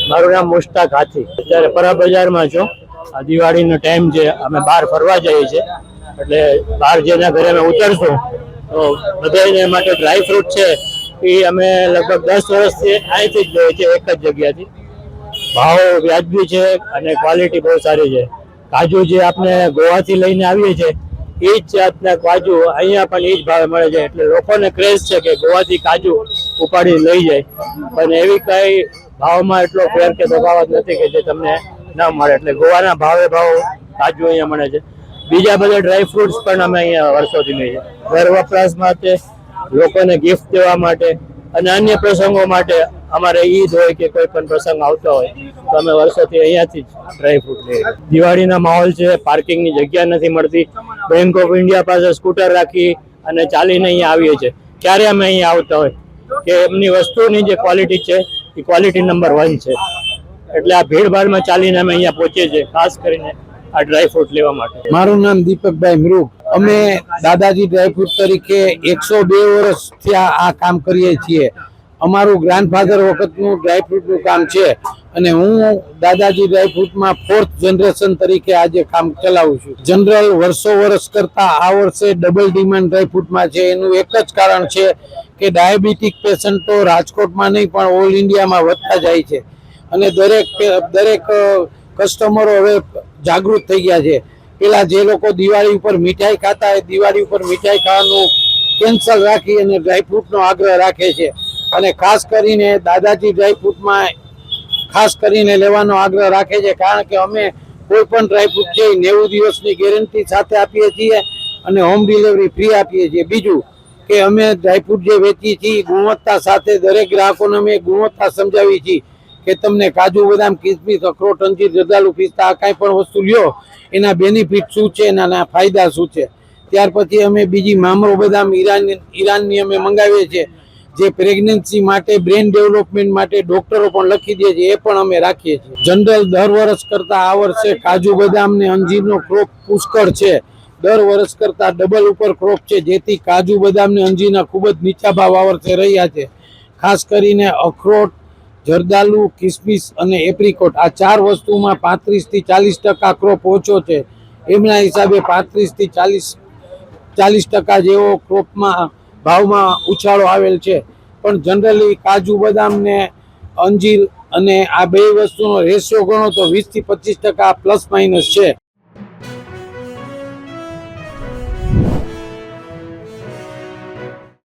મારું નામ મુશ્તાક હાથી. અત્યારે પરા બજારમાં છું. આ દિવાળીનો ટાઈમ છે, અમે બહાર ફરવા જઈએ છીએ, એટલે બહાર જેના ઘરે અમે ઉતરશું તો બધાને માટે ડ્રાય ફ્રૂટ છે એ અમે લગભગ 10 વર્ષથી અહીંથી જ લઈએ છીએ, એક જ જગ્યાથી. ભાવ વ્યાજબી છે અને ક્વોલિટી બહુ સારી છે. કાજુ જે આપણે ગોવાથી લઈને આવીએ છીએ એ જ જાતના કાજુ અહીંયા પણ એ જ ભાવે મળે છે, એટલે લોકોને ક્રેઝ છે કે ગોવાથી કાજુ ઉપાડી લઈ જાય. પણ એવી કઈ ભાવમાં એટલો ફેર કે તફાવત નથી કે જે તમને ના મળે, એટલે ગોવાના ભાવે ભાવ કાજુ અહીંયા મળે છે. બીજા બધા ડ્રાય ફ્રૂટ્સ પણ અમે અહીંયા વર્ષોથી લઈએ છીએ, ઘર વપરાશ માટે, લોકોને ગિફ્ટ દેવા માટે અને અન્ય પ્રસંગો માટે. અમારે ઈદ હોય કે કોઈ પણ પ્રસંગ આવતો હોય તો અમે વર્ષોથી અહીંયાથી જ ડ્રાય ફ્રૂટ લઈએ. દિવાળીના માહોલ છે, પાર્કિંગની જગ્યા નથી મળતી. બેંક ઓફ ઇન્ડિયા પાસે સ્કૂટર રાખી અને ચાલીને અહીંયા આવીએ છીએ. ક્યારે અમે અહીંયા આવતા હોય કે એમની વસ્તુની જે ક્વોલિટી છે એ ક્વોલિટી નંબર 1 છે, એટલે આ ભીડભાડમાં ચાલીને અમે અહીંયા પહોંચીએ છીએ, ખાસ કરીને આ ડ્રાય ફ્રૂટ લેવા માટે. મારું નામ દીપકભાઈ મૃગ. અમે દાદાજી ડ્રાયફ્રૂટ તરીકે 102 વર્ષથી આ કામ કરીએ છીએ. અમારું ગ્રાન્ડફાધર વખતનું ડ્રાયફ્રૂટનું કામ છે અને હું દાદાજી ડ્રાયફ્રૂટમાં 4th જનરેશન તરીકે આજે કામ ચલાવું છું. જનરલ વર્ષો કરતા આ વર્ષે ડબલ ડિમાન્ડ ડ્રાયફ્રૂટમાં છે. એનું એક જ કારણ છે કે ડાયાબિટીક પેશન્ટો રાજકોટમાં નહીં પણ ઓલ ઇન્ડિયામાં વધતા જાય છે અને દરેક કસ્ટમરો હવે જાગૃત થઈ ગયા છે. પેલા જે લોકો દિવાળી ઉપર મીઠાઈ ખાતા હોય, દિવાળી ઉપર મીઠાઈ ખાવાનું કેન્સલ રાખી અને ડ્રાયફ્રૂટનો આગ્રહ રાખે છે અને ખાસ કરીને દાદાજી ડ્રાયફ્રૂટમાં ખાસ કરીને લેવાનો આગ્રહ રાખે છે, કારણ કે અમે કોઈ પણ ડ્રાયફ્રૂટ છે 90 દિવસની ગેરંટી સાથે આપીએ છીએ અને હોમ ડિલિવરી ફ્રી આપીએ છીએ. બીજું કે અમે ડ્રાયફ્રૂટ જે વેચીએ છીએ ગુણવત્તા સાથે દરેક ગ્રાહકોને અમે ગુણવત્તા સમજાવી છીએ કે તમને કાજુ બદામ કિસમિસ અખરોટ અંજીર જરદાલુ પિસ્તા આ કાંઈ પણ વસ્તુ લ્યો એના બેનિફિટ શું છે, એના ફાયદા શું છે. ત્યાર પછી અમે બીજી મામરો બદામ ઈરાનની અમે મંગાવીએ છીએ, જે પ્રેગ્નન્સી માટે બ્રેન ડેવલપમેન્ટ માટે ડોક્ટરો પણ લખી દે છે, એ પણ અમે રાખીએ છીએ. જનરલ દર વર્ષ કરતા આ વર્ષે કાજુ બદામ ને અંજીરનો ક્રોપ પુષ્કળ છે. દર વર્ષ કરતા ડબલ ઉપર ક્રોપ છે, જેથી કાજુ બદામ ને અંજીરના ખૂબ જ નીચા ભાવ આ વર્ષે રહ્યા છે. ખાસ કરીને અખરોટ, જરદાલુ, કિસમિસ અને એપ્રિકોટ આ 4 વસ્તુમાં 35 થી 40% ક્રોપ ઓછો છે. એમના હિસાબે 35 થી 40% જેવો ક્રોપમાં ભાવમાં ઉછાળો આવેલ છે. પણ જનરલી કાજુ બદામ ને અંજીર અને આ બે વસ્તુનો રેશિયો ગણો તો 20 થી 25% પ્લસ માઇનસ છે.